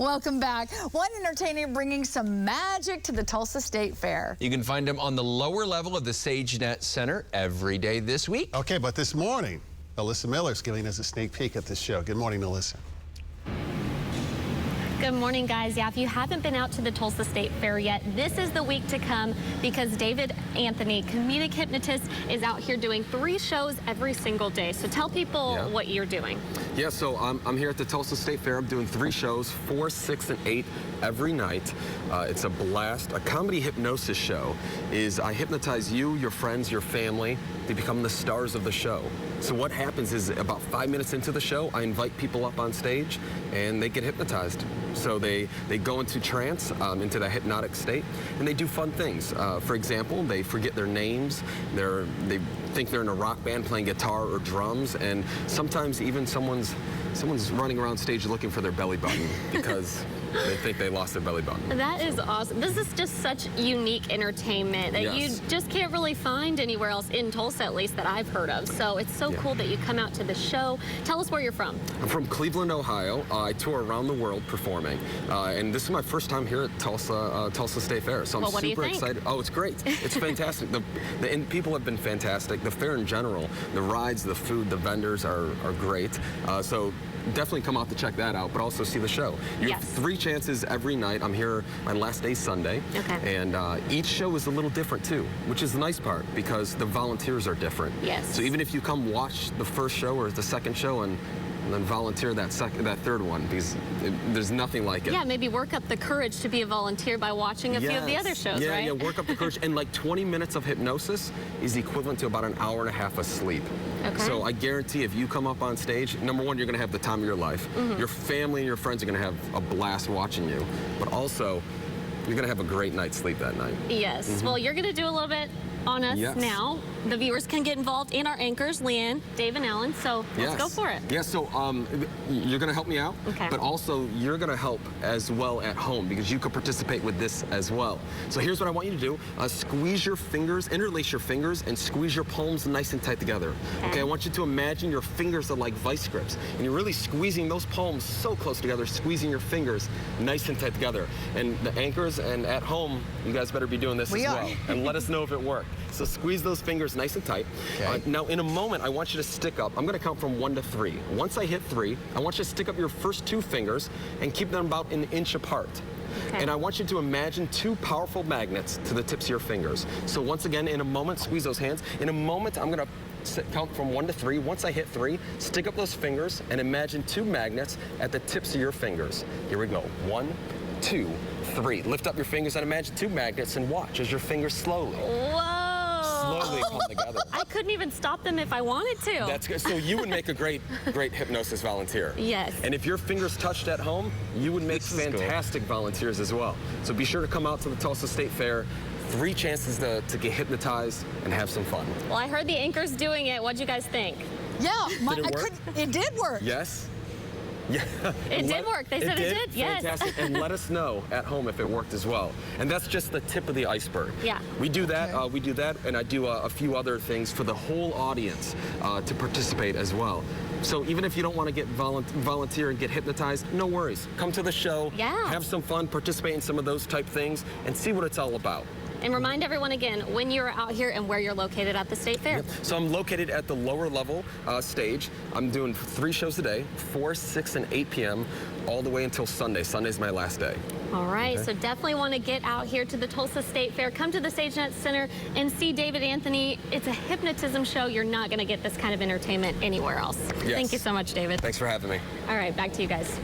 Welcome back. One entertainer bringing some magic to the Tulsa State Fair. You can find him on the lower level of the SageNet Center every day this week. Okay, but this morning, Alyssa Miller's giving us a sneak peek at this show. Good morning, Alyssa. Good morning, guys. Yeah, if you haven't been out to the Tulsa State Fair yet, this is the week to come because David Anthony, comedic hypnotist, is out here doing 3 shows every single day. So tell people what you're doing. Yeah, so I'm here at the Tulsa State Fair. I'm doing 3 shows, 4, 6, and 8 every night. It's a blast. A comedy hypnosis show is I hypnotize you, your friends, your family. They become the stars of the show. So what happens is about 5 minutes into the show, I invite people up on stage and they get hypnotized. So they go into trance, into that hypnotic state, and they do fun things. For example, they forget their names. They think they're in a rock band playing guitar or drums, and sometimes even someone's running around stage looking for their belly button because they think they lost their belly button. That is awesome. This is just such unique entertainment that you just can't really find anywhere else in Tulsa, at least that I've heard of. So it's so cool that you come out to the show. Tell us where you're from. I'm from Cleveland, Ohio. I tour around the world performing, and this is my first time here at Tulsa State Fair. So I'm super excited. Oh, it's great. It's fantastic. And people have been fantastic. The fair in general, the rides, the food, the vendors are great. So definitely come out to check that out, but also see the show. You have 3 chances every night. I'm here, my last day Sunday, and each show is a little different too, which is the nice part because the volunteers are different. So even if you come watch the first show or the second show and then volunteer that third one, because there's nothing like it. Yeah, maybe work up the courage to be a volunteer by watching a few of the other shows, right? Yeah, work up the courage. And like 20 minutes of hypnosis is equivalent to about an hour and a half of sleep. So I guarantee if you come up on stage, number one, you're going to have the time of your life. Your family and your friends are going to have a blast watching you. But also, you're going to have a great night's sleep that night. Yes. Well, you're going to do a little bit on us now. The viewers can get involved in our anchors, Leanne, Dave, and Alan. So let's go for it. Yeah, so you're going to help me out, but also you're going to help as well at home because you could participate with this as well. So here's what I want you to do. Squeeze your fingers, interlace your fingers, and squeeze your palms nice and tight together. Okay, I want you to imagine your fingers are like vice grips, and you're really squeezing those palms so close together, squeezing your fingers nice and tight together. And the anchors and at home, you guys better be doing this as well. And let us know if it worked. So squeeze those fingers nice and tight. Now in a moment, I want you to stick up. I'm going to count from 1 to 3. Once I hit 3, I want you to stick up your first 2 fingers and keep them about an inch apart. And I want you to imagine 2 powerful magnets to the tips of your fingers. So once again, in a moment, squeeze those hands. In a moment, I'm going to count from 1 to 3. Once I hit 3, stick up those fingers and imagine 2 magnets at the tips of your fingers. Here we go. 1, 2, 3. Lift up your fingers and imagine 2 magnets and watch as your fingers slowly come together. I couldn't even stop them if I wanted to. That's good. So you would make a great hypnosis volunteer. Yes. And if your fingers touched at home, you would make fantastic volunteers as well. So be sure to come out to the Tulsa State Fair. 3 chances to get hypnotized and have some fun. Well, I heard the anchors doing it. What'd you guys think? Yeah, it did work. Yes. Yeah. It did work. They said it did. Yes. Fantastic. And let us know at home if it worked as well. And that's just the tip of the iceberg. Yeah. We do that. We do that, and I do a few other things for the whole audience to participate as well. So even if you don't want to get volunteer and get hypnotized, no worries. Come to the show. Have some fun. Participate in some of those type things, and see what it's all about. And remind everyone again when you're out here and where you're located at the State Fair. So I'm located at the lower level stage. I'm doing 3 shows a day, 4, 6, and 8 p.m. all the way until Sunday. Sunday's my last day. All right, so definitely want to get out here to the Tulsa State Fair. Come to the SageNet Center and see David Anthony. It's a hypnotism show. You're not going to get this kind of entertainment anywhere else. Thank you so much, David. Thanks for having me. All right, back to you guys.